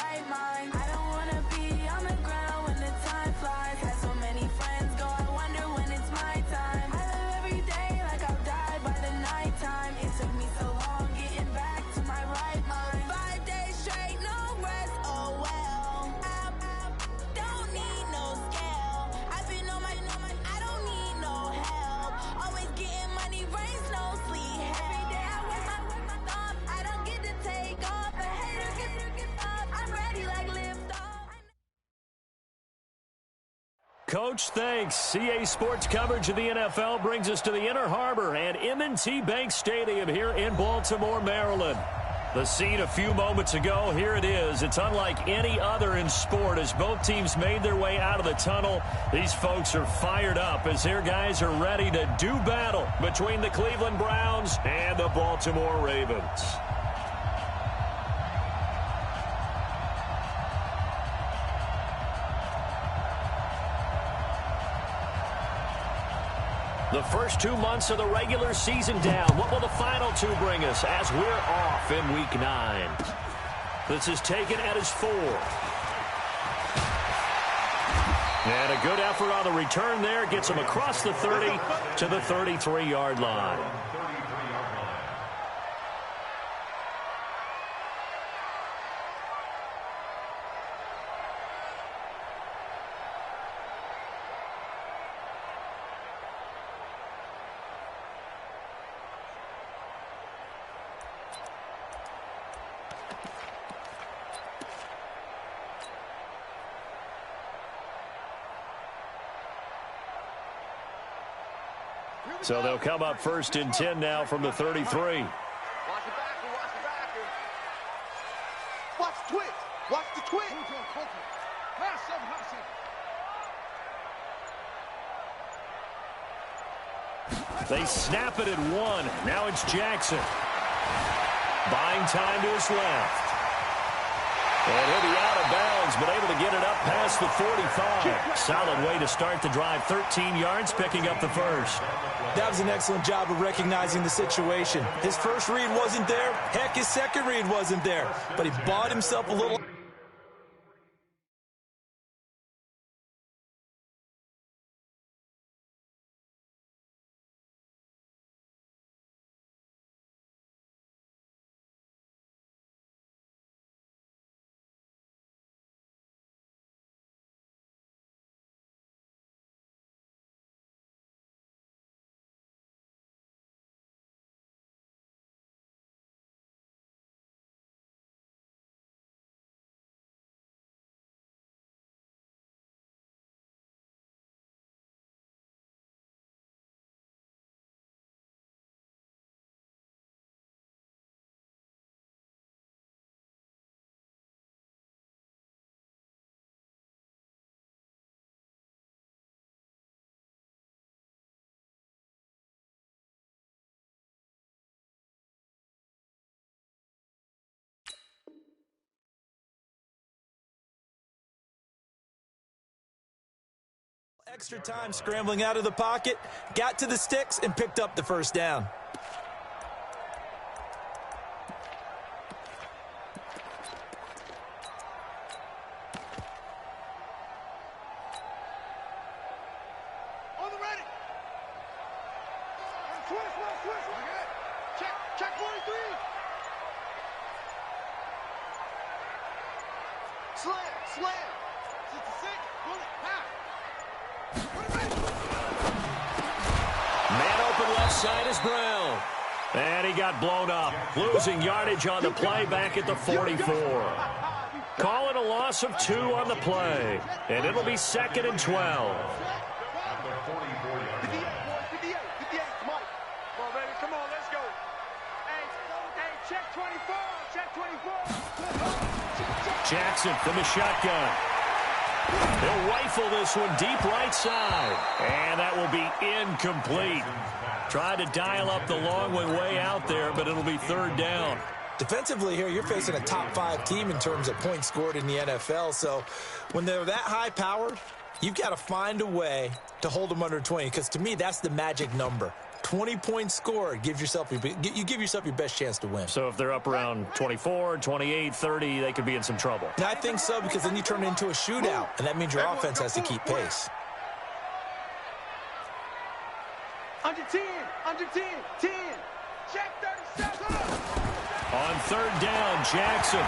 right mind. I don't wanna be on the ground when the time flies. Had so many friends go, I wonder when it's my time. I live every day like I'll die by the nighttime. It took me so long getting back to my right mind. 5 days straight, no rest, oh well. I don't need no scale. I've been on my, I don't need no help. Always getting money, rains, no sleep. Every day I work my thumb. I don't get to take off. A hater get up. I'm ready like lift off. Coach, thanks. CA Sports coverage of the NFL brings us to the Inner Harbor and M&T Bank Stadium here in Baltimore, Maryland. The scene a few moments ago, here it is. It's unlike any other in sport as both teams made their way out of the tunnel. These folks are fired up as their guys are ready to do battle between the Cleveland Browns and the Baltimore Ravens. The first 2 months of the regular season down. What will the final two bring us as we're off in Week 9? This is taken at his 4. And a good effort on the return there. Gets him across the 30 to the 33-yard line. So they'll come up 1st and 10 now from the 33. Watch the backer, watch the backer. Watch the twitch. Watch the twitch. They snap it at 1. Now it's Jackson. Buying time to his left. And he'll be out of bounds, but able to get it up past the 45. Solid way to start the drive. 13 yards, picking up the first. That was an excellent job of recognizing the situation. His first read wasn't there. Heck, his second read wasn't there. But he bought himself a little... Extra time scrambling out of the pocket, got to the sticks, and picked up the first down. On the ready. Twist. Check 43. Slam. 66. Bullet. Half. Man open left side is Brown. And he got blown up. Losing yardage on the play back at the 44. Calling a loss of 2 on the play. And it'll be 2nd and 12. 58, come on. Come on, baby. Come on, let's go. Hey, check 24. Check 24. Jackson from the shotgun. They'll rifle this one deep right side. And that will be incomplete. Tried to dial up the long one way out there, but it'll be 3rd down. Defensively here, you're facing a top 5 team in terms of points scored in the NFL. So when they're that high powered, you've got to find a way to hold them under 20. Because to me, that's the magic number. 20-point score, you give yourself your best chance to win. So if they're up around 24, 28, 30, they could be in some trouble. And I think so, because then you turn it into a shootout, and that means your offense has to keep pace. Under 10, 10. Check 37. On third down, Jackson.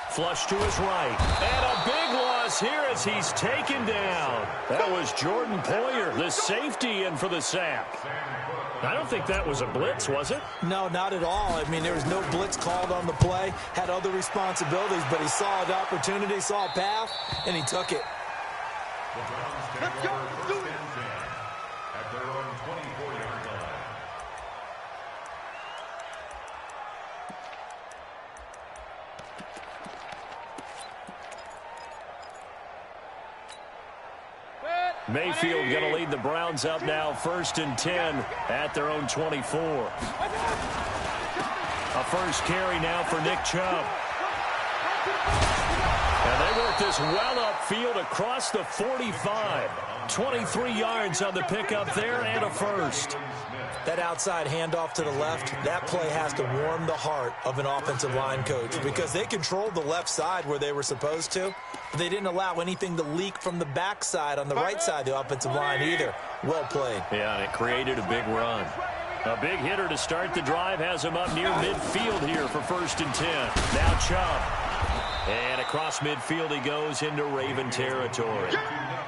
Flush to his right. And a big loss here as he's taken down. That was Jordan Poyer, the safety, in for the sack. I don't think that was a blitz, was it? No, not at all. I mean, there was no blitz called on the play. Had other responsibilities, but he saw an opportunity, saw a path, and he took it. Let's go. Let's do it. At their own 24-yard line. Mayfield going to lead the Browns up now, 1st and 10 at their own 24. A first carry now for Nick Chubb. And they work this well upfield across the 45. 23 yards on the pickup there and a first. That outside handoff to the left, that play has to warm the heart of an offensive line coach, because they controlled the left side where they were supposed to, but they didn't allow anything to leak from the backside on the right side of the offensive line either. Well played. Yeah, and it created a big run. A big hitter to start the drive has him up near midfield here for 1st and 10. Now Chubb. And across midfield he goes into Raven territory.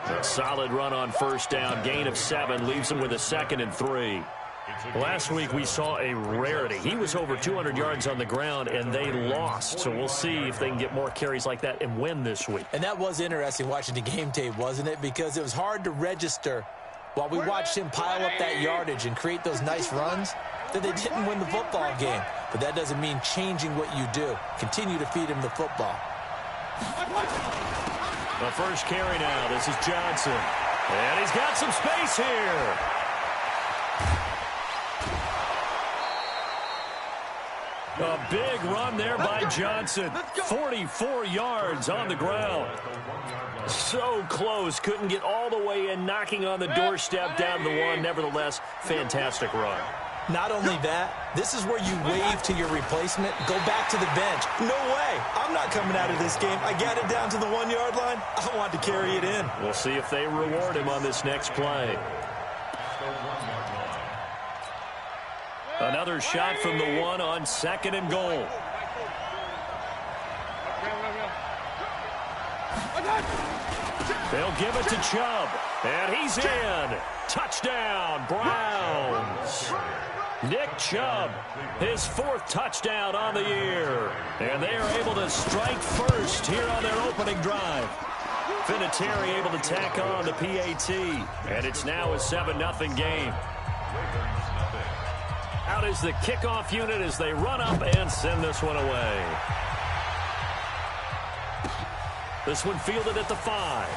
A solid run on 1st down. Gain of 7 leaves him with a 2nd and 3. Last week we saw a rarity. He was over 200 yards on the ground, and they lost. So we'll see if they can get more carries like that and win this week. And that was interesting watching the game tape, wasn't it? Because it was hard to register while we watched him pile up that yardage and create those nice runs that they didn't win the football game. But that doesn't mean changing what you do. Continue to feed him the football. The first carry now. This is Johnson. And he's got some space here. A big run there by Johnson. 44 yards on the ground. So close. Couldn't get all the way in, knocking on the doorstep down the 1. Nevertheless, fantastic run. Not only that, this is where you wave to your replacement, go back to the bench. No way. I'm not coming out of this game. I got it down to the 1-yard line. I want to carry it in. We'll see if they reward him on this next play. Another shot from the 1 on 2nd and goal. They'll give it to Chubb. And he's in. Touchdown, Browns. Nick Chubb, his 4th touchdown on the year. And they are able to strike first here on their opening drive. Vinatieri able to tack on the PAT. And it's now a 7-0 game. Out is the kickoff unit as they run up and send this one away. This one fielded at the 5.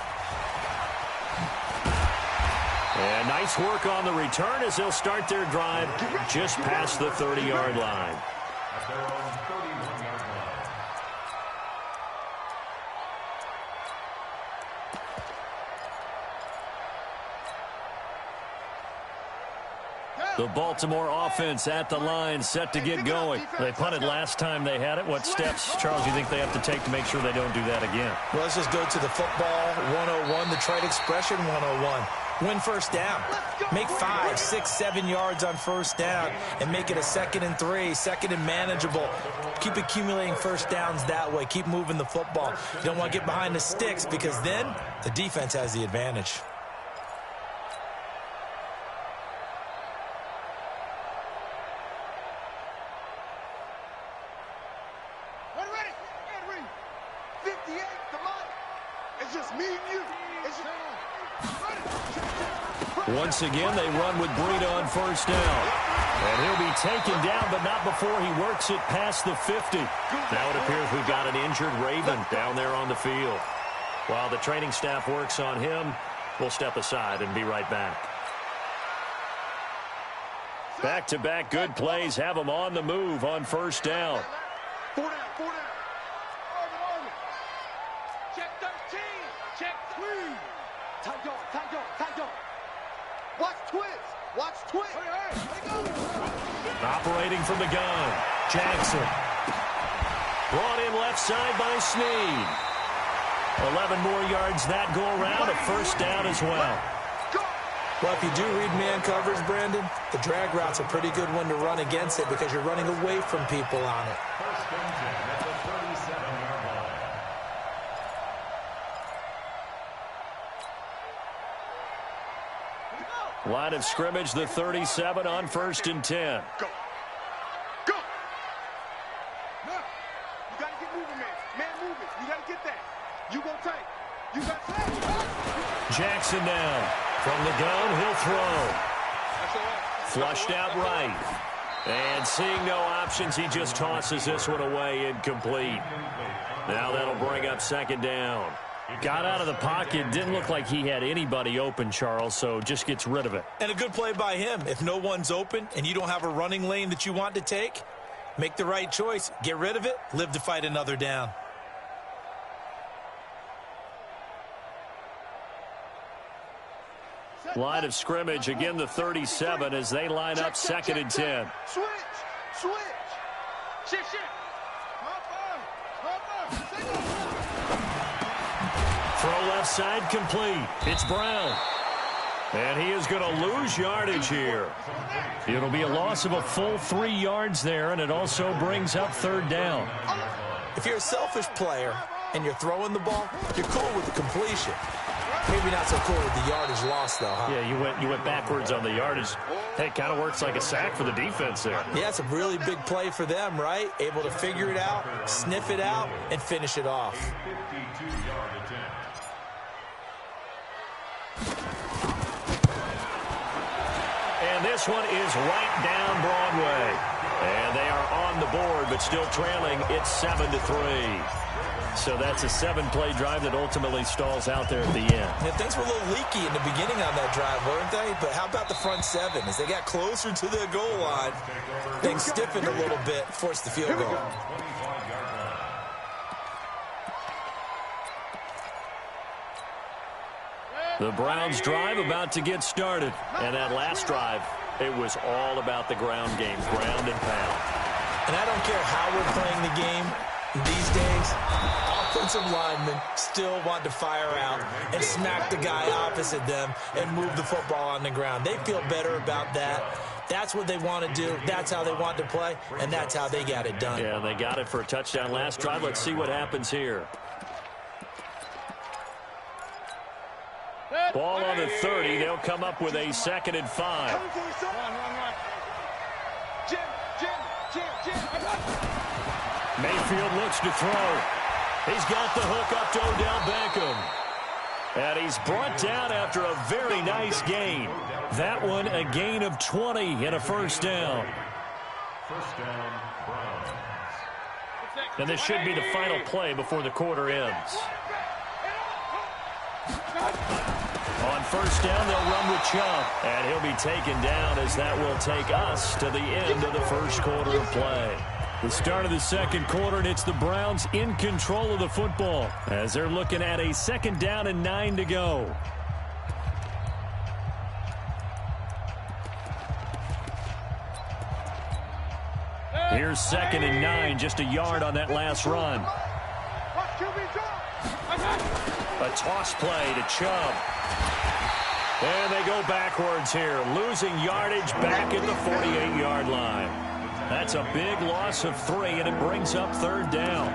And nice work on the return as they'll start their drive just past the 30-yard line. The Baltimore offense at the line, set to get going. They punted last time they had it. What steps, Charles, do you think they have to take to make sure they don't do that again? Well, let's just go to the football 101, the trade expression 101. Win 1st down. Make 5, 6, 7 yards on 1st down and make it a 2nd and 3, 2nd and manageable. Keep accumulating 1st downs that way. Keep moving the football. You don't want to get behind the sticks, because then the defense has the advantage. Once again, they run with Breida on 1st down. And he'll be taken down, but not before he works it past the 50. Now it appears we've got an injured Raven down there on the field. While the training staff works on him, we'll step aside and be right back. Back-to-back good plays have him on the move on 1st down. 4 down. Check 13. Check 3. Tight dog, tight dog, tight dog. Watch twist. Watch twist. Operating from the gun, Jackson. Brought in left side by Snead. 11 more yards that go around, a first down as well. Well, if you do read man coverage, Brandon, the drag route's a pretty good one to run against it because you're running away from people on it. First and 10 at the 37-yard line. Line of scrimmage, the 37 on first and 10. Go. Go. You got to get moving, man. Man moving. You got to get that. You going to take. You got to take. Jackson now. From the gun, he'll throw. Flushed out right. And seeing no options, he just tosses this one away, incomplete. Now that'll bring up second down. Got out of the pocket, didn't look like he had anybody open, Charles, so just gets rid of it. And a good play by him. If no one's open and you don't have a running lane that you want to take, make the right choice. Get rid of it, live to fight another down. Line of scrimmage, again the 37 as they line up second and 10. Switch. Switch. Shit. Throw left side complete. It's Brown. And he is going to lose yardage here. It'll be a loss of a full 3 yards there, and it also brings up third down. If you're a selfish player and you're throwing the ball, you're cool with the completion. Maybe not so cool with the yardage loss, though, huh? Yeah, you went backwards on the yardage. Hey, it kind of works like a sack for the defense there. Yeah, it's a really big play for them, right? Able to figure it out, sniff it out, and finish it off. 52-yard attempt. And this one is right down Broadway. And they are on the board, but still trailing. It's 7-3. So that's a 7-play drive that ultimately stalls out there at the end. Yeah, things were a little leaky in the beginning on that drive, weren't they? But how about the front seven? As they got closer to the goal line, things stiffened a little bit, forced the field goal. The Browns drive about to get started. And that last drive, it was all about the ground game, ground and pound. And I don't care how we're playing the game these days, offensive linemen still want to fire out and smack the guy opposite them and move the football on the ground. They feel better about that. That's what they want to do. That's how they want to play, and that's how they got it done. Yeah, they got it for a touchdown last drive. Let's see what happens here. Ball on the 30. They'll come up with a 2nd and 5. Run. Jim. Mayfield looks to throw. He's got the hook up to Odell Beckham. And he's brought down after a very nice gain. That one a gain of 20 and a first down. First down, Browns. And this should be the final play before the quarter ends. On first down, they'll run with Chubb. And he'll be taken down as that will take us to the end of the first quarter of play. The start of the second quarter, and it's the Browns in control of the football as they're looking at a 2nd down and 9 to go. Here's 2nd and 9, just a yard on that last run. A toss play to Chubb. And they go backwards here, losing yardage back at the 48-yard line. That's a big loss of 3, and it brings up third down.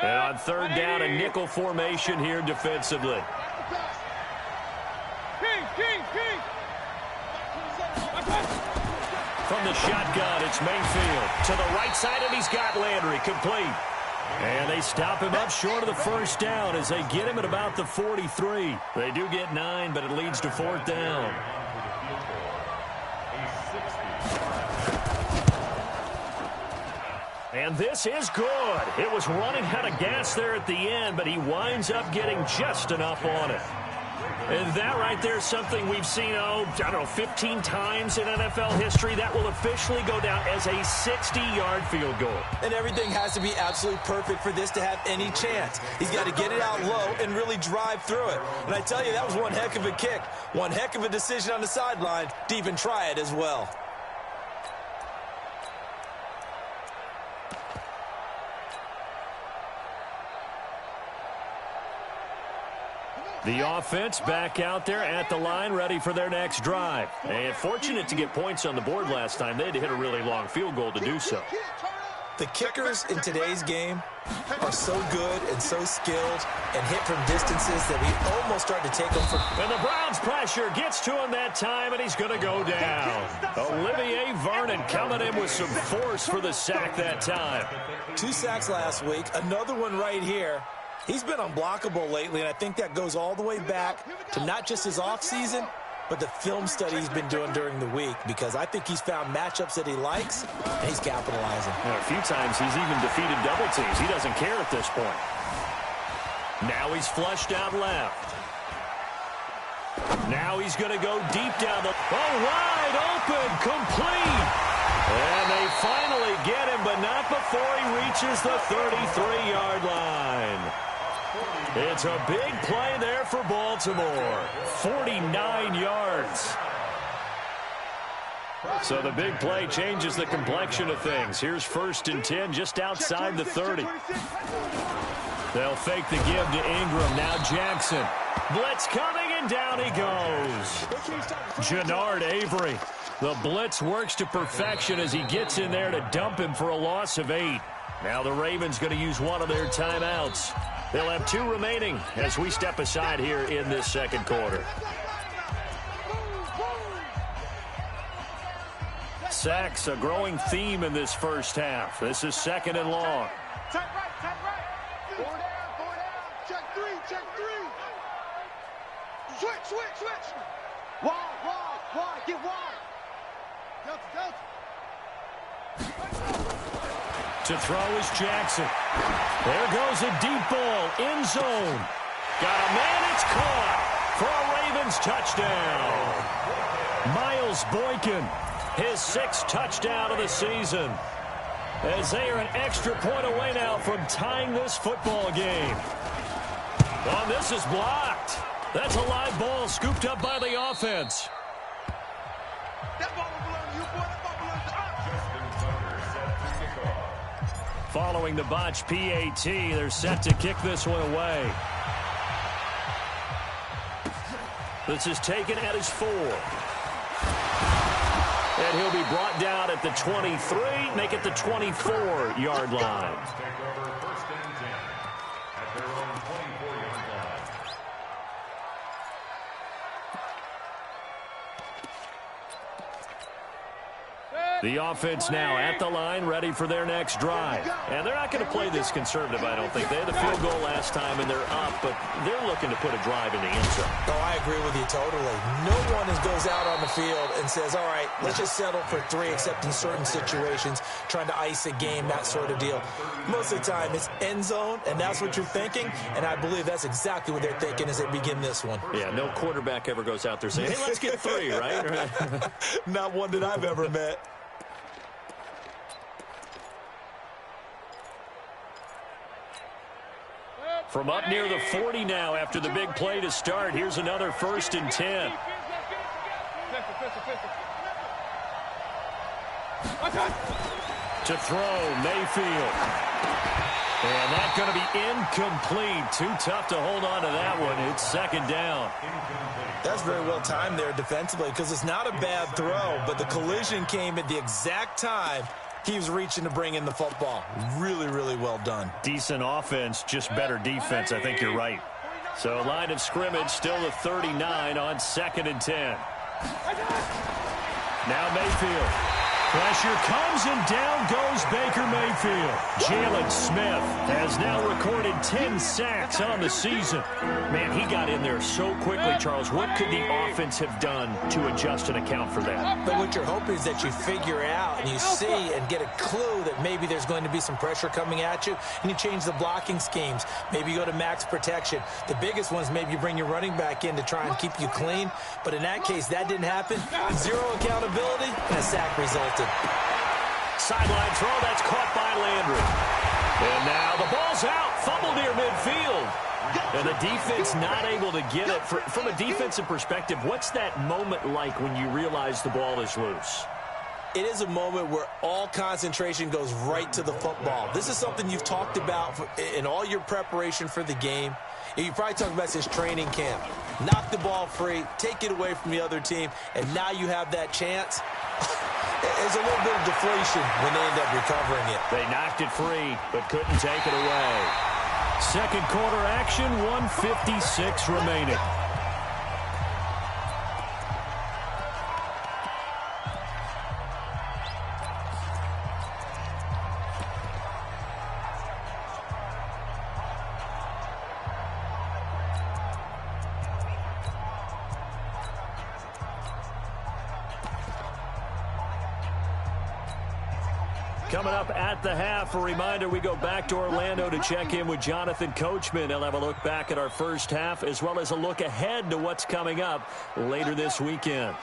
And on third down, a nickel formation here defensively. From the shotgun, it's Mayfield to the right side, and he's got Landry complete. And they stop him up short of the first down as they get him at about the 43. They do get 9, but it leads to 4th down. And this is good. It was running out of gas there at the end, but he winds up getting just enough on it. And that right there is something we've seen, I don't know, 15 times in NFL history. That will officially go down as a 60-yard field goal. And everything has to be absolutely perfect for this to have any chance. He's got to get it out low and really drive through it. And I tell you, that was one heck of a kick. One heck of a decision on the sideline to even try it as well. The offense back out there at the line, ready for their next drive. And fortunate to get points on the board last time. They had to hit a really long field goal to do so. The kickers in today's game are so good and so skilled and hit from distances that we almost start to take them for... And the Browns' pressure gets to him that time, and he's going to go down. Olivier Vernon coming in with some force for the sack that time. 2 sacks last week, another one right here. He's been unblockable lately, and I think that goes all the way back to not just his offseason, but the film study he's been doing during the week, because I think he's found matchups that he likes, and he's capitalizing. And a few times he's even defeated double teams. He doesn't care at this point. Now he's flushed out left. Now he's going to go deep down the... Oh, wide open, complete. And they finally get him, but not before he reaches the 33-yard line. It's a big play there for Baltimore. 49 yards. So the big play changes the complexion of things. Here's 1st and 10 just outside the 30. They'll fake the give to Ingram. Now Jackson. Blitz coming, and down he goes. Jannard Avery. The blitz works to perfection as he gets in there to dump him for a loss of 8. Now the Ravens going to use one of their timeouts. They'll have 2 remaining as we step aside here in this second quarter. Sacks, a growing theme in this first half. This is 2nd and long. Tight right. 4 down. Check 3. Switch. Wide. Get wide. Delta. To throw is Jackson. There goes a deep ball, end zone. Got a man, it's caught for a Ravens touchdown. Miles Boykin, his 6th touchdown of the season. As they are an extra point away now from tying this football game. Oh, this is blocked. That's a live ball scooped up by the offense. That ball will belong to you, boy. That ball belongs to us. Following the botch PAT, they're set to kick this one away. This is taken at his 4. And he'll be brought down at the 23, make it the 24-yard line. Take over 1st and 10 at their own 24-yard line. The offense now at the line, ready for their next drive. And they're not going to play this conservative, I don't think. They had a field goal last time, and they're up, but they're looking to put a drive in the end zone. Oh, I agree with you totally. No one goes out on the field and says, all right, let's just settle for 3, except in certain situations, trying to ice a game, that sort of deal. Most of the time, it's end zone, and that's what you're thinking, and I believe that's exactly what they're thinking as they begin this one. Yeah, no quarterback ever goes out there saying, hey, let's get 3, right? Not one that I've ever met. From up near the 40 now after the big play to start. Here's another 1st and 10. To throw, Mayfield. And that's going to be incomplete. Too tough to hold on to that one. It's 2nd down. That's very well timed there defensively, because it's not a bad throw, but the collision came at the exact time he was reaching to bring in the football. Really, really well done. Decent offense, just better defense. I think you're right. So line of scrimmage still the 39 on 2nd and 10. Now Mayfield. Pressure comes, and down goes Baker Mayfield. Jalen Smith has now recorded 10 sacks on the season. Man, he got in there so quickly, Charles. What could the offense have done to adjust and account for that? But what you're hoping is that you figure out and you see and get a clue that maybe there's going to be some pressure coming at you, and you change the blocking schemes. Maybe you go to max protection. The biggest ones, maybe you bring your running back in to try and keep you clean. But in that case, that didn't happen. Zero accountability, and a sack resulted. Sideline throw, that's caught by Landry. And now the ball's out, fumble near midfield. And the defense not able to get it. From a defensive perspective, what's that moment like when you realize the ball is loose? It is a moment where all concentration goes right to the football. This is something you've talked about in all your preparation for the game. You probably talked about since training camp. Knock the ball free, take it away from the other team, and now you have that chance. There's a little bit of deflation when they end up recovering it. They knocked it free, but couldn't take it away. Second quarter action, 1:56 remaining. Coming up at the half, a reminder, we go back to Orlando to check in with Jonathan Coachman. He'll have a look back at our first half as well as a look ahead to what's coming up later this weekend.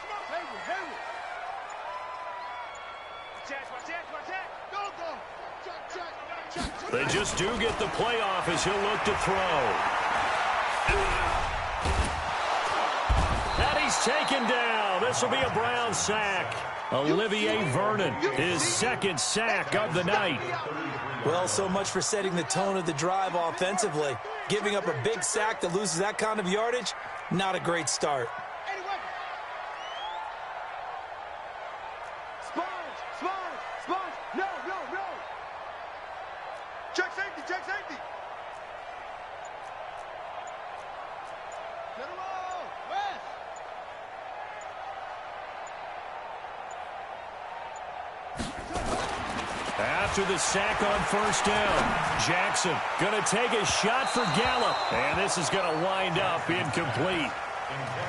They just do get the playoff as he'll look to throw. And he's taken down. This will be a Brown sack. Olivier Vernon, his second sack of the night. Well, so much for setting the tone of the drive offensively. Giving up a big sack that loses that kind of yardage, not a great start. Sponge. No. Check safety. Let him roll. West. After the sack on first down, Jackson going to take a shot for Gallup. And this is going to wind up incomplete.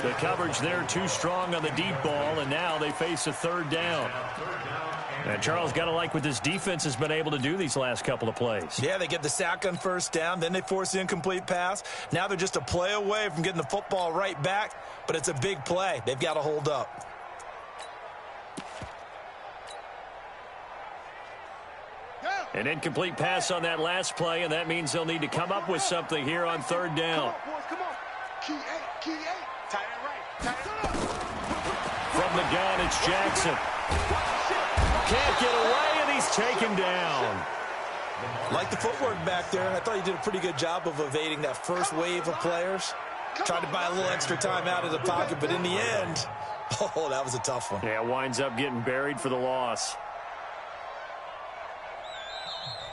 The coverage there too strong on the deep ball, and now they face a third down. And Charles, got to like what this defense has been able to do these last couple of plays. Yeah, they get the sack on first down, then they force the incomplete pass. Now they're just a play away from getting the football right back, but it's a big play. They've got to hold up. An incomplete pass on that last play, and that means they'll need to come up with something here on third down. Come on. Key eight. Tight end right. From the gun, it's Jackson. Can't get away, and he's taken down. Like the footwork back there. I thought he did a pretty good job of evading that first wave of players. Tried to buy a little extra time out of the pocket, but in the end, oh, that was a tough one. Yeah, winds up getting buried for the loss.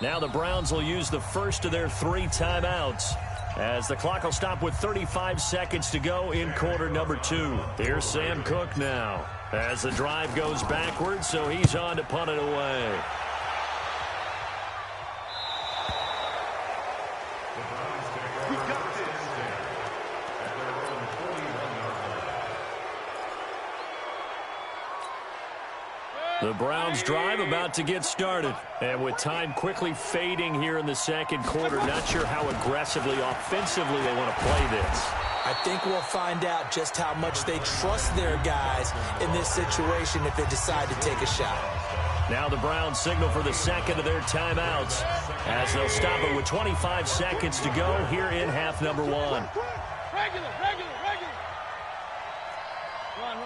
Now the Browns will use the first of their 3 timeouts as the clock will stop with 35 seconds to go in quarter number 2. Here's Sam Cook now as the drive goes backwards, so he's on to punt it away. The Browns drive about to get started. And with time quickly fading here in the second quarter, not sure how aggressively, offensively they want to play this. I think we'll find out just how much they trust their guys in this situation if they decide to take a shot. Now the Browns signal for the second of their timeouts as they'll stop it with 25 seconds to go here in half number 1. Regular. Run.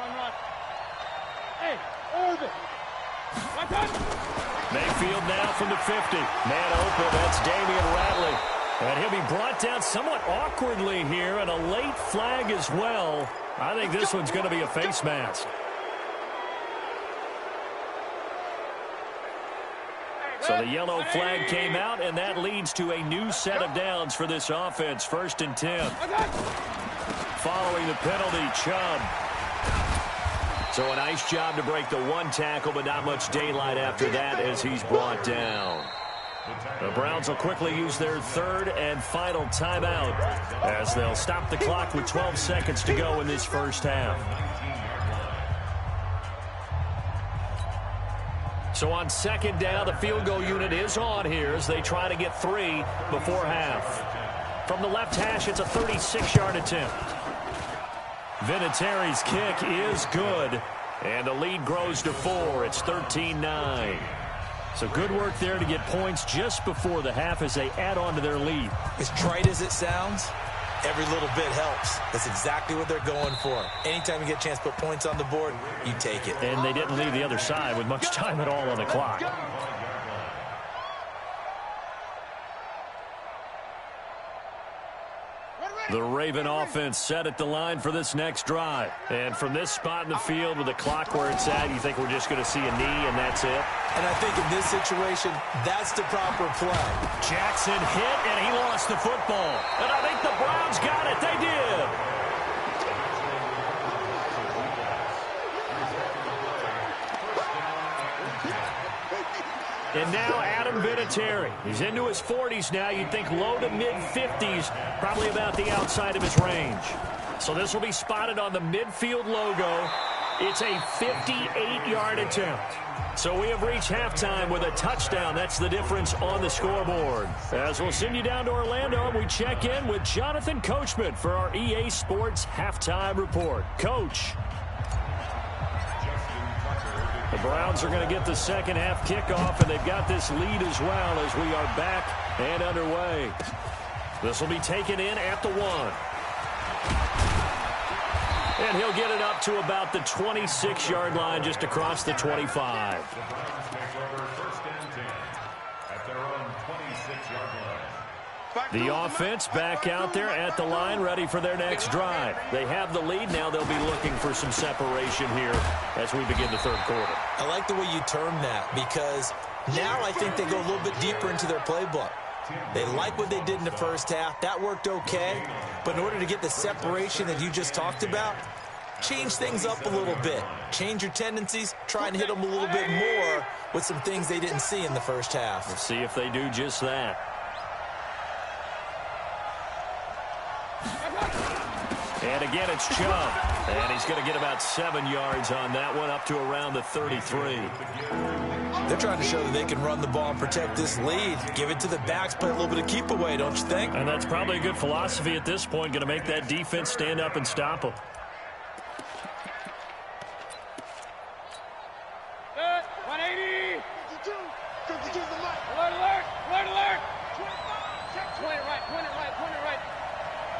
Hey, Irvin. Mayfield now from the 50. Man open, that's Damian Ratley. And he'll be brought down somewhat awkwardly here, and a late flag as well. I think this one's going to be a face mask. So the yellow flag came out, and that leads to a new set of downs for this offense. 1st and 10. Following the penalty, Chubb So a nice job to break the one tackle, but not much daylight after that as he's brought down. The Browns will quickly use their third and final timeout as they'll stop the clock with 12 seconds to go in this first half. So on second down, the field goal unit is on here as they try to get 3 before half. From the left hash, it's a 36-yard attempt. Vinatieri's kick is good, and the lead grows to 4. It's 13-9. So good work there to get points just before the half as they add on to their lead. As trite as it sounds, every little bit helps. That's exactly what they're going for. Anytime you get a chance to put points on the board, you take it. And they didn't leave the other side with much time at all on the clock. The Raven offense set at the line for this next drive. And from this spot in the field with the clock where it's at, you think we're just going to see a knee and that's it? And I think in this situation, that's the proper play. Jackson hit, and he lost the football. And I think the Browns got it. They did. And now Adam Vinatieri. He's into his 40s now. You'd think low to mid-50s, probably about the outside of his range. So this will be spotted on the midfield logo. It's a 58-yard attempt. So we have reached halftime with a touchdown. That's the difference on the scoreboard. As we'll send you down to Orlando, we check in with Jonathan Coachman for our EA Sports Halftime Report. Coach. The Browns are going to get the second half kickoff, and they've got this lead as well as we are back and underway. This will be taken in at the 1. And he'll get it up to about the 26-yard line just across the 25. The offense back out there at the line, ready for their next drive. They have the lead. Now they'll be looking for some separation here as we begin the third quarter. I like the way you term that because now I think they go a little bit deeper into their playbook. They like what they did in the first half. That worked okay. But in order to get the separation that you just talked about, change things up a little bit. Change your tendencies. Try and hit them a little bit more with some things they didn't see in the first half. We'll see if they do just that. And again, it's Chubb. And he's going to get about 7 yards on that one, up to around the 33. They're trying to show that they can run the ball and protect this lead. Give it to the backs, play a little bit of keep away, don't you think? And that's probably a good philosophy at this point, going to make that defense stand up and stop them. Good. 180. 52. 52's the mic. Alert, alert. Alert, alert. 25. Point it right. Point it right. Point it right.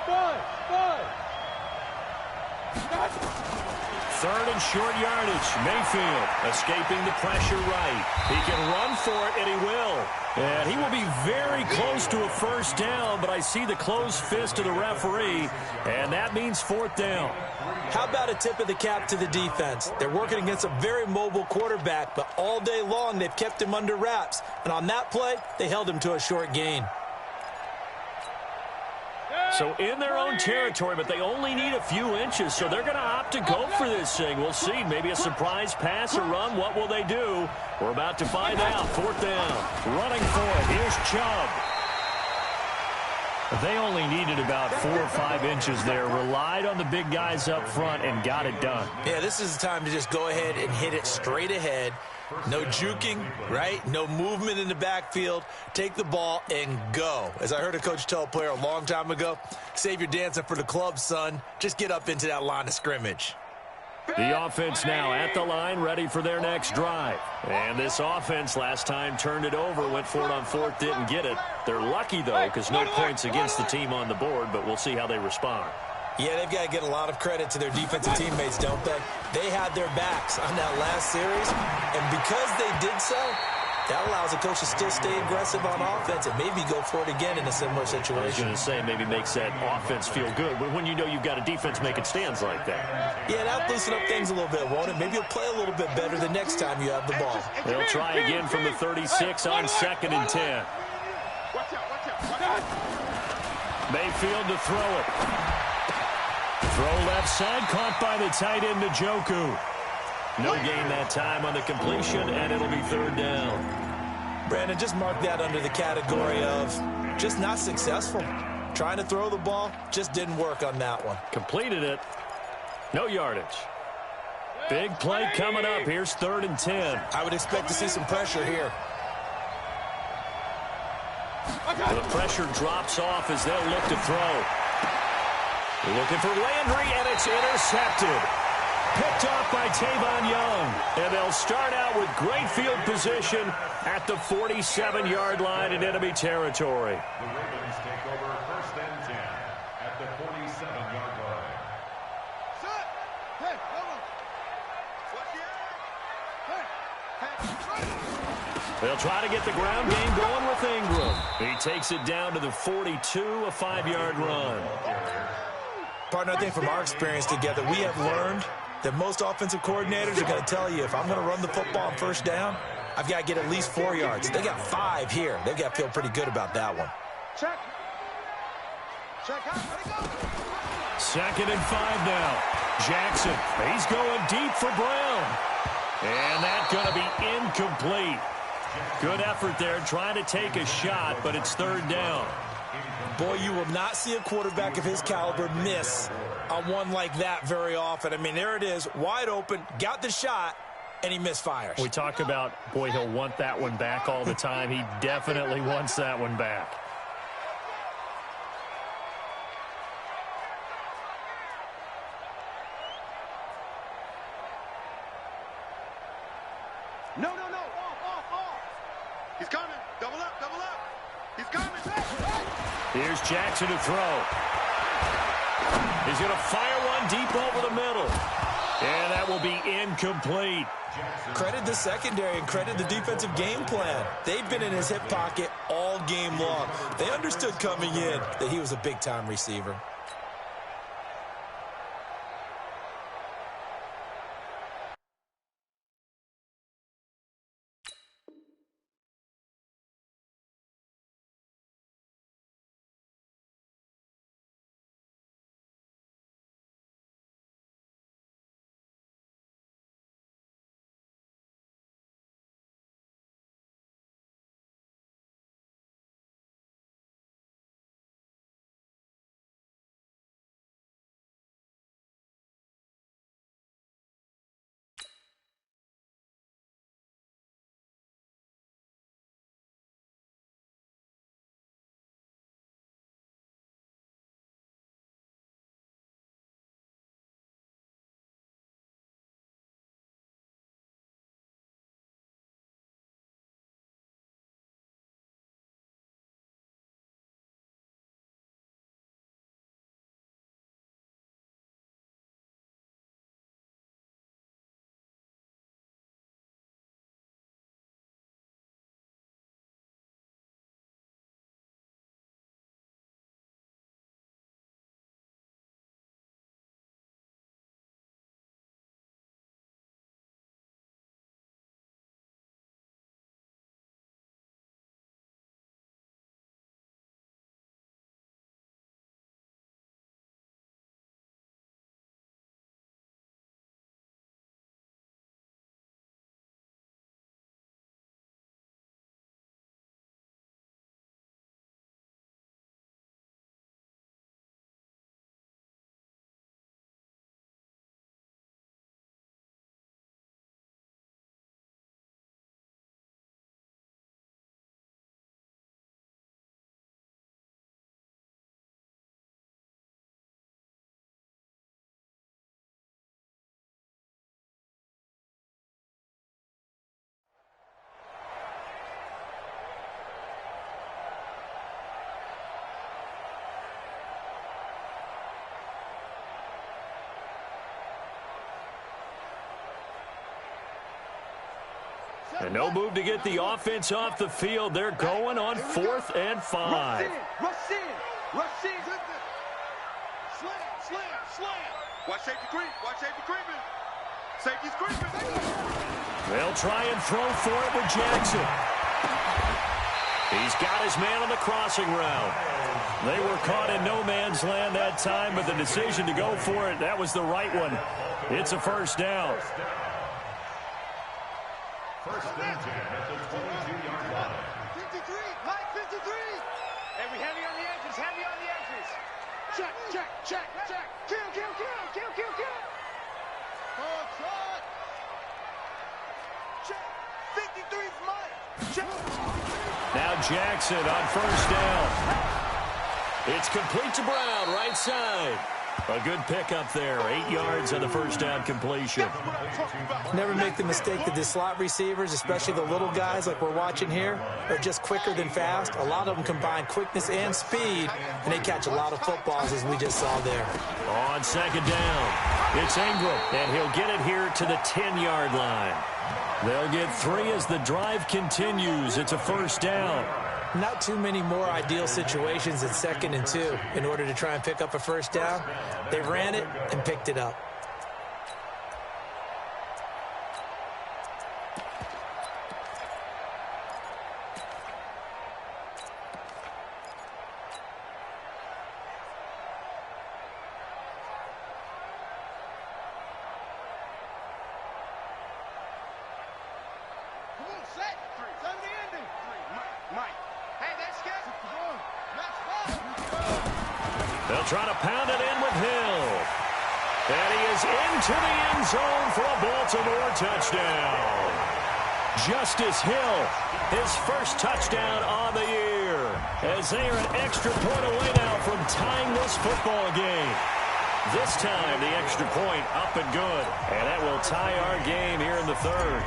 Bud. Bud. Third and short yardage. Mayfield escaping the pressure right. He can run for it, and he will. And he will be very close to a first down, but I see the closed fist of the referee, and that means fourth down. How about a tip of the cap to the defense? They're working against a very mobile quarterback, but all day long they've kept him under wraps. And on that play, they held him to a short gain. So in their own territory, but they only need a few inches, so they're going to opt to go for this thing. We'll see. Maybe a surprise pass or run. What will they do? We're about to find out. Fourth down. Running for it. Here's Chubb. They only needed about 4 or 5 inches there. Relied on the big guys up front and got it done. Yeah, this is the time to just go ahead and hit it straight ahead. No juking, right? No movement in the backfield. Take the ball and go. As I heard a coach tell a player a long time ago, save your dancing for the club, son. Just get up into that line of scrimmage. The offense now at the line, ready for their next drive. And this offense last time turned it over, went for it on fourth, didn't get it. They're lucky, though, because no points against the team on the board, but we'll see how they respond. Yeah, they've got to get a lot of credit to their defensive teammates, don't they? They had their backs on that last series, and because they did so, that allows the coach to still stay aggressive on offense and maybe go for it again in a similar situation. I was going to say, maybe makes that offense feel good, but when you know you've got a defense making stands like that. Yeah, that'll loosen up things a little bit, won't it? Maybe you'll play a little bit better the next time you have the ball. They'll try again from the 36 on second and 10. Watch out, watch out, watch out. Mayfield to throw it. Throw left side, caught by the tight end, Njoku. No gain that time on the completion, and it'll be third down. Brandon, just mark that under the category of just not successful. Trying to throw the ball, just didn't work on that one. Completed it. No yardage. Big play coming up. Here's 3rd and 10. I would expect to see some pressure here. The pressure drops off as they'll look to throw. Looking for Landry, and it's intercepted. Picked off by Tavon Young. And they'll start out with great field position at the 47-yard line in enemy territory. The Ravens take over 1st and 10 at the 47-yard line. Set. Hey, hold on. Watch the eye. Hey. They'll try to get the ground game going with Ingram. He takes it down to the 42, a 5-yard run. Partner, I think from our experience together, we have learned that most offensive coordinators are going to tell you, if I'm going to run the football on 1st down, I've got to get at least 4 yards. They got 5 here. They've got to feel pretty good about that one. Check. Check out. Let it go. 2nd and 5 now. Jackson, he's going deep for Brown. And that's going to be incomplete. Good effort there, trying to take a shot, but it's 3rd down. Boy, you will not see a quarterback of his caliber miss on one like that very often. I mean, there it is, wide open, got the shot, and he misfires. We talk about, boy, he'll want that one back all the time. He definitely wants that one back. No. Off. He's coming. Double up. He's coming. Here's Jackson to throw. He's going to fire one deep over the middle. And that will be incomplete. Credit the secondary and credit the defensive game plan. They've been in his hip pocket all game long. They understood coming in that he was a big-time receiver. And no move to get the offense off the field. They're going on 4th and 5. Rush in. Slam. Watch safety creeping. Safety's creeping. They'll try and throw for it with Jackson. He's got his man on the crossing route. They were caught in no man's land that time, but the decision to go for it, that was the right one. It's a 1st down. First and 10 at the 22-yard line. 53, Mike, 53. Hey, we heavy on the edges, heavy on the edges. Check, check, check, check. Kill, kill, kill, kill, kill, kill. Oh, shot. Check. 53's Mike. Check. Now Jackson on first down. It's complete to Brown, right side. A good pickup there. 8 yards on the first down completion. Never make the mistake that the slot receivers, especially the little guys like we're watching here, are just quicker than fast. A lot of them combine quickness and speed, and they catch a lot of footballs, as we just saw there. On second down, it's Ingram, and he'll get it here to the 10-yard line. They'll get 3 as the drive continues. It's a first down. Not too many more ideal situations than 2nd and 2 in order to try and pick up a first down. They ran it and picked it up. Come on, set. It's on the ending. Mike. Hey, that's good. That's fine. They'll try to pound it in with Hill. And he is into the end zone for a Baltimore touchdown. Justice Hill, his first touchdown on the year, as they are an extra point away now from tying this football game. This time, the extra point up and good. And that will tie our game here in the third.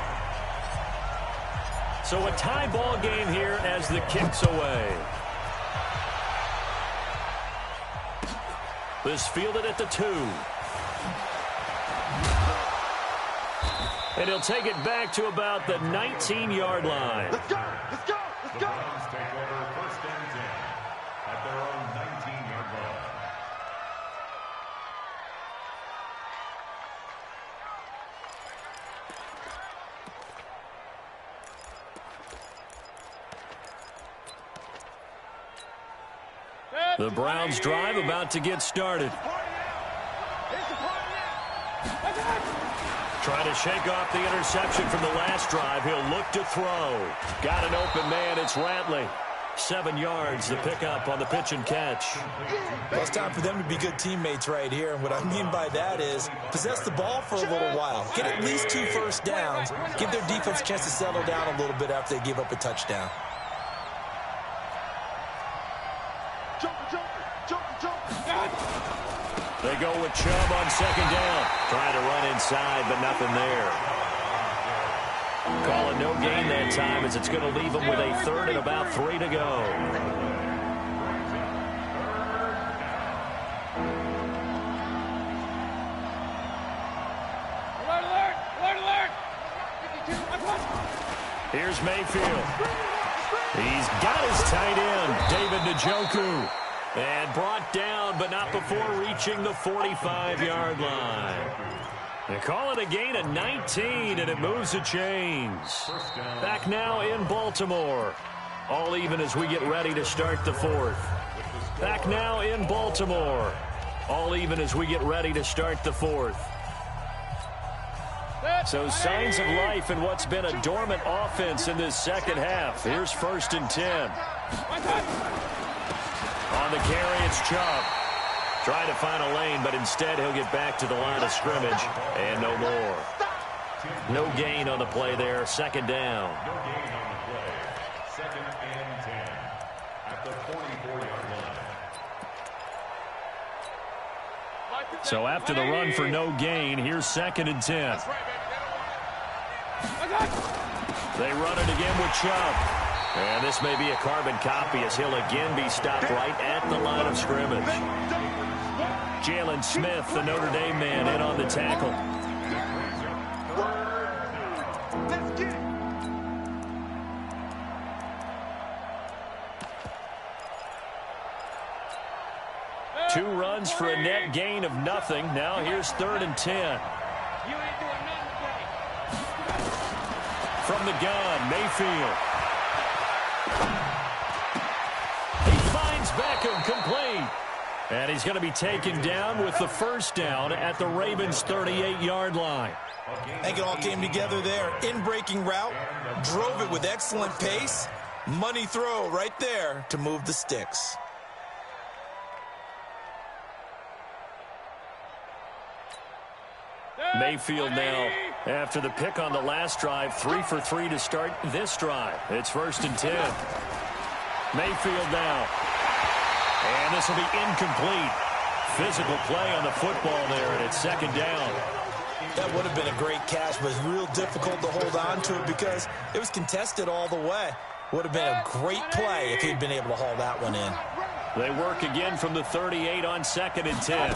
So a tie ball game here as the kick's away. This fielded at the 2. And he'll take it back to about the 19-yard line. Let's go. Let's go. Let's The go. Browns take over first and 10 at their own 19-yard line. The Browns drive about to get started. Trying to shake off the interception from the last drive. He'll look to throw. Got an open man. It's Ratley. 7 yards, the pickup on the pitch and catch. Well, it's time for them to be good teammates right here. And what I mean by that is possess the ball for a little while. Get at least 2 first downs. Give their defense a chance to settle down a little bit after they give up a touchdown. They go with Chubb on second down. Trying to run inside, but nothing there. Call it no gain that time, as it's going to leave them with a third and about 3 to go. Alert, alert, alert, alert. Here's Mayfield. He's got his tight end, David Njoku. And brought down, but not before reaching the 45-yard line. They call it a gain of 19, and it moves the chains. Back now in Baltimore. All even as we get ready to start the fourth. Back now in Baltimore. All even as we get ready to start the fourth. So signs of life in what's been a dormant offense in this second half. Here's 1st and 10. On the carry, it's Chubb. Trying to find a lane, but instead he'll get back to the line of scrimmage. And no more. No gain on the play there. 2nd down. No gain on the play. 2nd and 10 at the 44-yard line. So after the run for no gain, here's 2nd and 10. They run it again with Chubb. And this may be a carbon copy as he'll again be stopped right at the line of scrimmage. Jalen Smith, the Notre Dame man, in on the tackle. Let's get it. Two runs for a net gain of nothing. Now here's 3rd and 10. You ain't doing nothing today. From the gun, Mayfield. He finds Beckham, complete. And he's going to be taken down with the first down at the Ravens' 38-yard line. I think it all came together there. In-breaking route, drove it with excellent pace. Money throw right there to move the sticks. Mayfield now, after the pick on the last drive, 3 for 3 to start this drive. It's 1st and 10. Mayfield now. And this will be incomplete. Physical play on the football there, and it's 2nd down. That would have been a great catch, but it's real difficult to hold on to it because it was contested all the way. Would have been a great play if he'd been able to haul that one in. They work again from the 38 on 2nd and 10.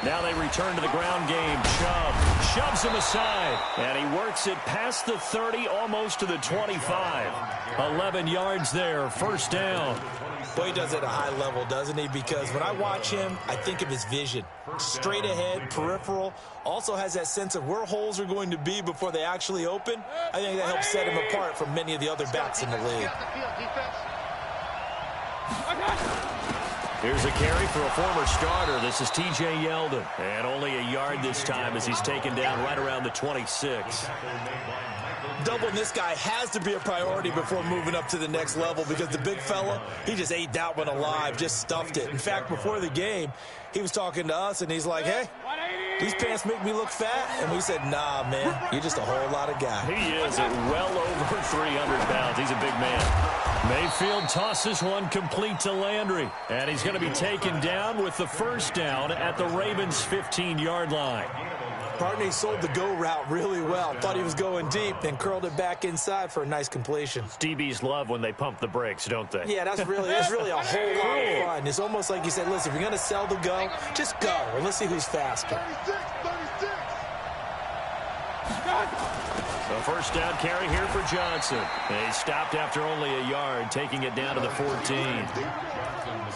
Now they return to the ground game. Chubb shoves him aside, and he works it past the 30, almost to the 25. 11 yards there, 1st down. Boy, he does it at a high level, doesn't he? Because when I watch him, I think of his vision. Straight ahead, peripheral. Also has that sense of where holes are going to be before they actually open. I think that helps set him apart from many of the other backs in the league. Here's a carry for a former starter. This is T.J. Yeldon. And only a yard this time as he's taken down right around the 26. Doubling this guy has to be a priority before moving up to the next level because the big fella, he just ate that one alive, just stuffed it. In fact, before the game, he was talking to us, and he's like, hey, these pants make me look fat? And we said, nah, man, you're just a whole lot of guy. He is at well over 300 pounds. He's a big man. Mayfield tosses one complete to Landry, and he's going to be taken down with the 1st down at the Ravens' 15-yard line. Partney sold the go route really well. Thought he was going deep, then curled it back inside for a nice completion. DBs love when they pump the brakes, don't they? Yeah, that's really a whole lot of fun. It's almost like you said, listen, if you're going to sell the go, just go, and let's see who's faster. 36. So 1st down carry here for Johnson. He stopped after only a yard, taking it down to the 14.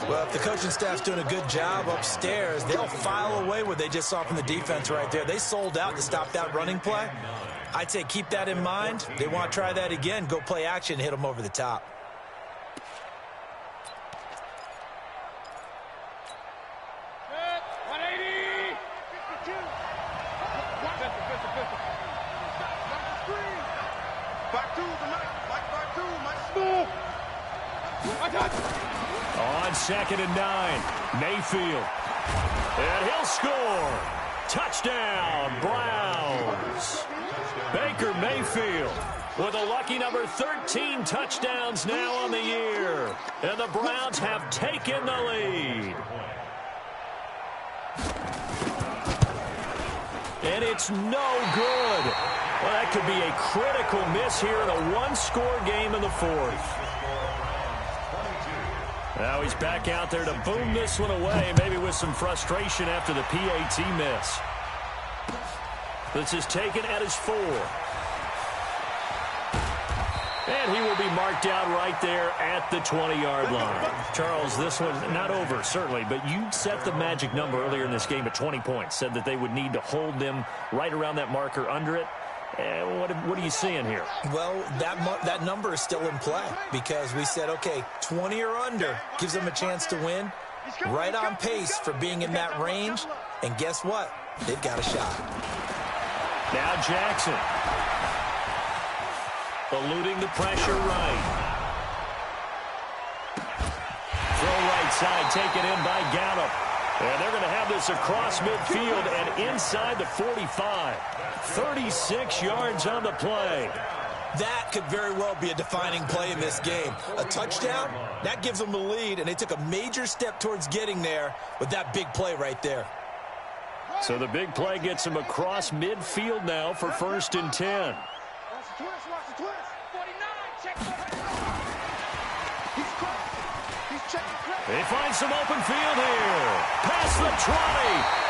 Well, if the coaching staff's doing a good job upstairs, they'll file away what they just saw from the defense right there. They sold out to stop that running play. I'd say keep that in mind. They want to try that again. Go play action, hit them over the top. On 2nd and 9, Mayfield. And he'll score. Touchdown, Browns. Baker Mayfield with a lucky number 13 touchdowns now on the year. And the Browns have taken the lead. And it's no good. Well, that could be a critical miss here in a one-score game in the 4th. Now he's back out there to boom this one away, maybe with some frustration after the PAT miss. This is taken at his 4. And he will be marked out right there at the 20-yard line. Charles, this one not over, certainly, but you set the magic number earlier in this game at 20 points, said that they would need to hold them right around that marker under it. What are you seeing here? Well, that number is still in play because we said, okay, 20 or under gives them a chance to win. Right on pace for being in that range. And guess what? They've got a shot. Now Jackson. Eluding the pressure right. Throw right side, taken in by Gallup. And they're going to have this across midfield and inside the 45. 36 yards on the play. That could very well be a defining play in this game. A touchdown, that gives them the lead, and they took a major step towards getting there with that big play right there. So the big play gets them across midfield now for 1st and 10. Watch the twist. 49, check. He's crossing. He's checking. He finds some open field here. Past the 20.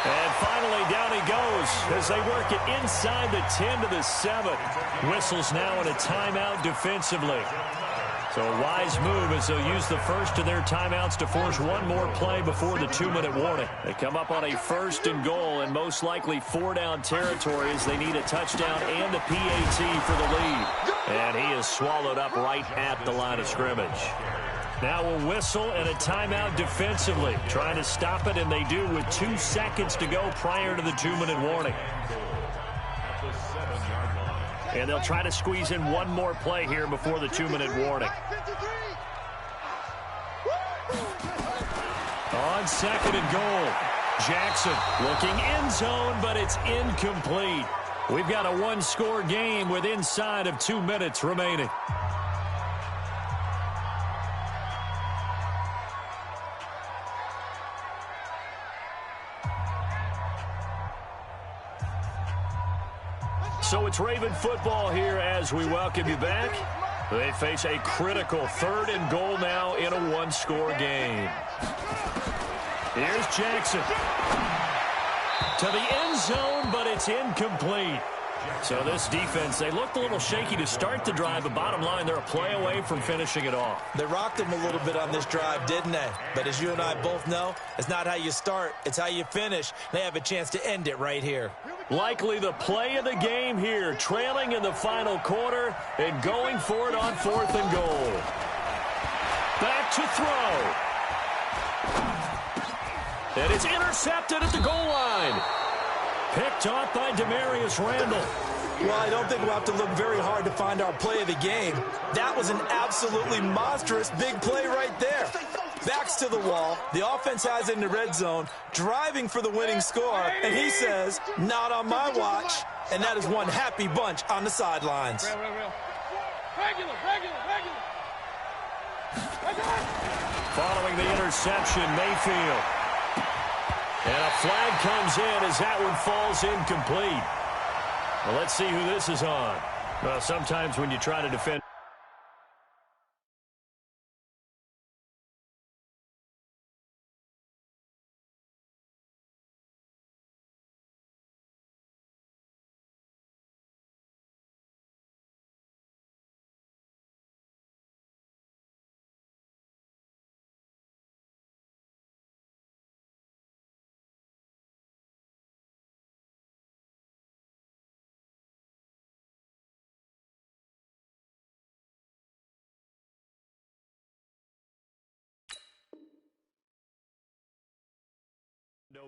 And finally, down he goes as they work it inside the 10 to the 7. Whistles now in a timeout defensively. So a wise move as they'll use the first of their timeouts to force one more play before the 2-minute warning. They come up on a 1st and goal and most likely 4-down territory as they need a touchdown and the PAT for the lead. And he is swallowed up right at the line of scrimmage. Now a whistle and a timeout defensively. Trying to stop it, and they do with 2 seconds to go prior to the 2-minute warning. And they'll try to squeeze in one more play here before the 2-minute warning. On 2nd and goal, Jackson looking end zone, but it's incomplete. We've got a one-score game with inside of 2 minutes remaining. So it's Raven football here as we welcome you back. They face a critical 3rd and goal now in a one-score game. Here's Jackson. To the end zone, but it's incomplete. So this defense, they looked a little shaky to start the drive, but bottom line, they're a play away from finishing it off. They rocked them a little bit on this drive, didn't they? But as you and I both know, it's not how you start, it's how you finish. They have a chance to end it right here. Likely the play of the game here, trailing in the final quarter and going for it on 4th and goal. Back to throw. And it's intercepted at the goal line. Picked off by Demarius Randall. Well, I don't think we'll have to look very hard to find our play of the game. That was an absolutely monstrous big play right there. Backs to the wall. The offense has it in the red zone, driving for the winning score. And he says, not on my watch. And that is one happy bunch on the sidelines. Regular. Following the interception, Mayfield. And a flag comes in as that one falls incomplete. Well, let's see who this is on. Well, sometimes when you try to defend.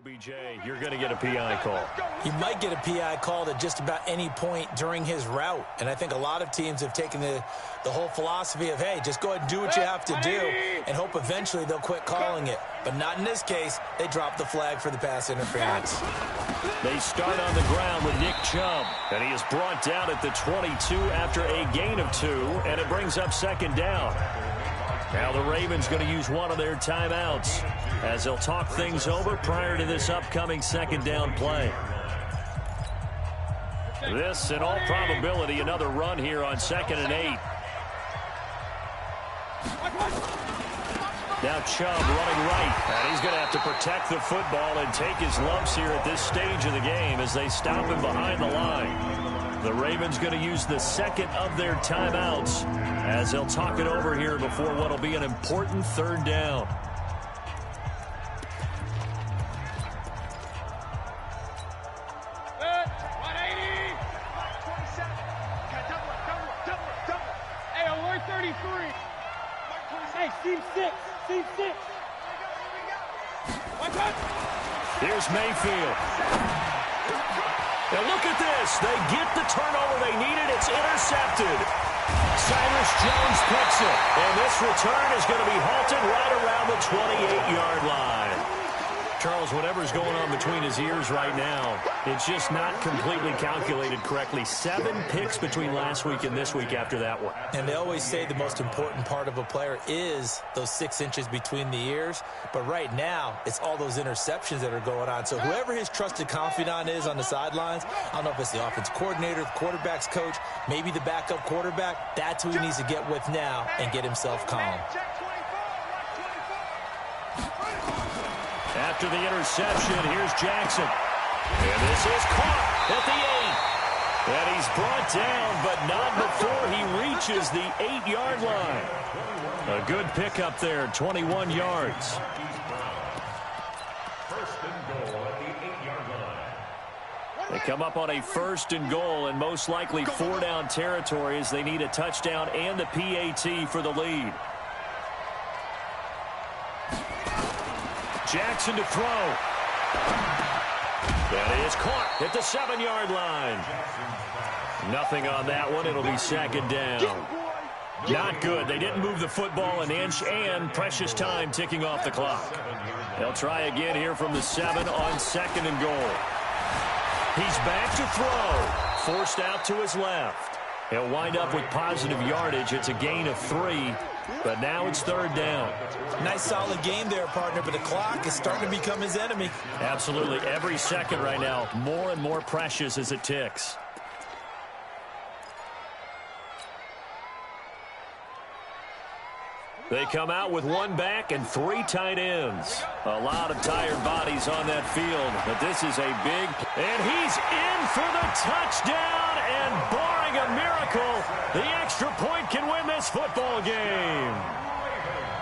OBJ, you're going to get a PI call. You might get a PI called at just about any point during his route. And I think a lot of teams have taken the whole philosophy of, hey, just go ahead and do what you have to do and hope eventually they'll quit calling it. But not in this case. They dropped the flag for the pass interference. They start on the ground with Nick Chubb. And he is brought down at the 22 after a gain of 2. And it brings up 2nd down. Now the Ravens going to use one of their timeouts as they'll talk things over prior to this upcoming 2nd down play. This, in all probability, another run here on 2nd and 8. Now Chubb running right. And he's going to have to protect the football and take his lumps here at this stage of the game as they stop him behind the line. The Ravens going to use the 2nd of their timeouts as they'll talk it over here before what will be an important 3rd down. Good. 180. Hey, alert 33. Hey, seam 6. Watch out. Here's Mayfield. Now look at this. They get the turnover they needed. It's intercepted. Cyrus Jones picks it. And this return is going to be halted right around the 28-yard line. Charles, whatever's going on between his ears right now, it's just not completely calculated correctly. 7 picks between last week and this week after that one. And they always say the most important part of a player is those 6 inches between the ears. But right now, it's all those interceptions that are going on. So whoever his trusted confidant is on the sidelines, I don't know if it's the offense coordinator, the quarterback's coach, maybe the backup quarterback, that's who he needs to get with now and get himself calm. After the interception, here's Jackson. And this is caught at the 8. And he's brought down, but not before he reaches the 8-yard line. A good pickup there, 21 yards. First and goal at the 8-yard line. They come up on a 1st and goal and most likely 4-down territory as they need a touchdown and the PAT for the lead. Jackson to throw. That is caught at the 7-yard line. Nothing on that one. It'll be second down. Not good. They didn't move the football an inch, and precious time ticking off the clock. They'll try again here from the 7 on second and goal. He's back to throw. Forced out to his left. He'll wind up with positive yardage. It's a gain of 3, but now it's third down. Nice solid game there, partner, but the clock is starting to become his enemy. Absolutely. Every second right now, more and more precious as it ticks. They come out with 1 back and 3 tight ends. A lot of tired bodies on that field, but this is a big... And he's in for the touchdown, and barring a miracle, the extra point can win this football game.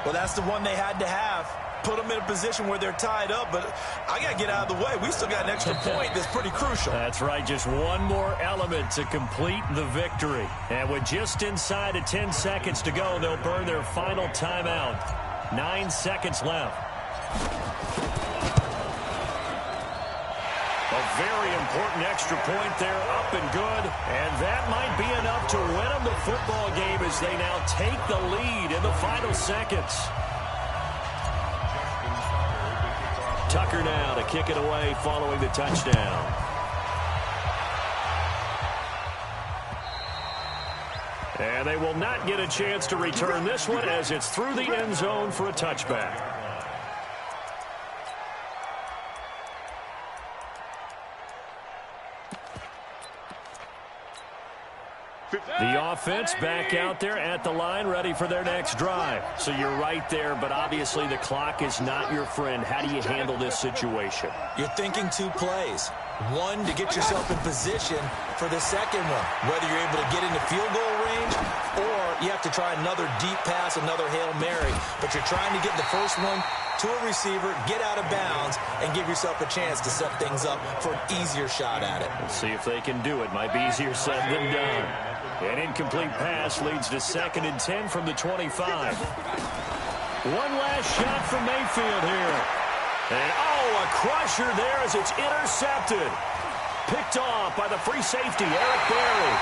Well, that's the one they had to have. Put them in a position where they're tied up, but I got to get out of the way. We still got an extra point that's pretty crucial. That's right, just one more element to complete the victory. And with just inside of 10 seconds to go, they'll burn their final timeout. 9 seconds left. A very important extra point there, up and good. And that might be enough to win them the football game as they now take the lead in the final seconds. Tucker now to kick it away following the touchdown. And they will not get a chance to return this one as it's through the end zone for a touchback. The offense back out there at the line, ready for their next drive. So you're right there, but obviously the clock is not your friend. How do you handle this situation? You're thinking 2 plays. One, to get yourself in position for the second one, whether you're able to get into field goal range or you have to try another deep pass, another Hail Mary. But you're trying to get the first one to a receiver, get out of bounds, and give yourself a chance to set things up for an easier shot at it. Let's see if they can do it. Might be easier said than done. An incomplete pass leads to 2nd and 10 from the 25. One last shot from Mayfield here. And, a crusher there as it's intercepted. Picked off by the free safety, Eric Berry.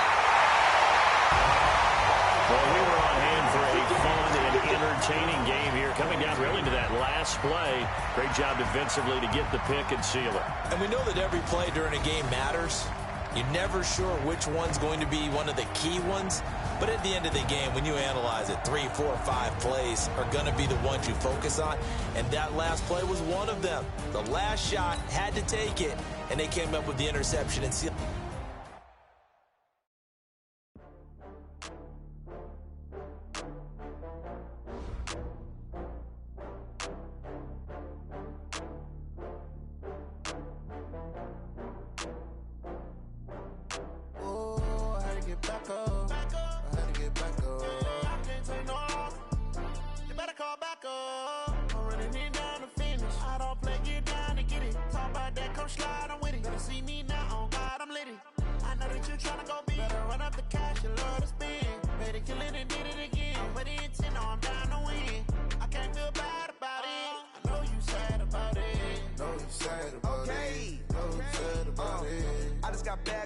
Well, we were on hand for a fun and entertaining game here. Coming down really to that last play. Great job defensively to get the pick and seal it. And we know that every play during a game matters. You're never sure which one's going to be one of the key ones. But at the end of the game, when you analyze it, 3, 4, 5 plays are going to be the ones you focus on. And that last play was one of them. The last shot had to take it, and they came up with the interception and sealed.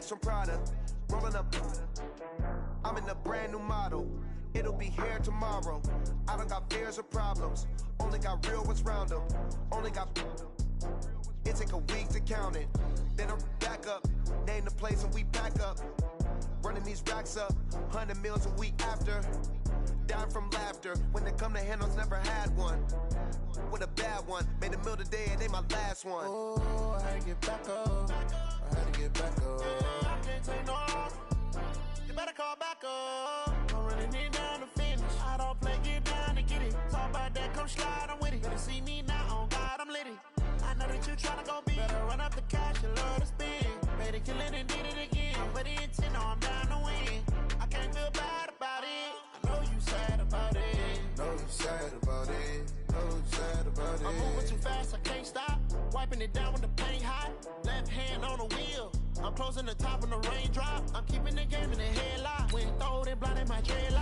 From Prada, rolling up. I'm in a brand new model. It'll be here tomorrow. I don't got fears or problems. Only got real ones round them. Only got. It take a week to count it. Then I'm back up. Name the place and we back up. Running these racks up. 100 meals a week after. Dying from laughter. When they come to handles, never had one. With a bad one. Made a meal today and they my last one. Oh, I had to get back up. I had to get back up. I can't take no loss. You better call back up. I'm running it down to finish. I don't play, get down to get it. Talk about that, come slide, I'm with it. Better see me now, on God, I'm litty. I know that you tryna go big. Better run up the cash, you love to spin. Better kill it and did it again. But the intent, no, I'm down to win. I can't feel bad about it. I know you sad about it. Know you sad about it. Know you sad about it. I'm moving too fast, I can't stop. Wiping it down with the paint hot. Left hand on the wheel. I'm closing the top on the raindrop. I'm keeping the game in the headlock. When throwed and blinded my dreadlock.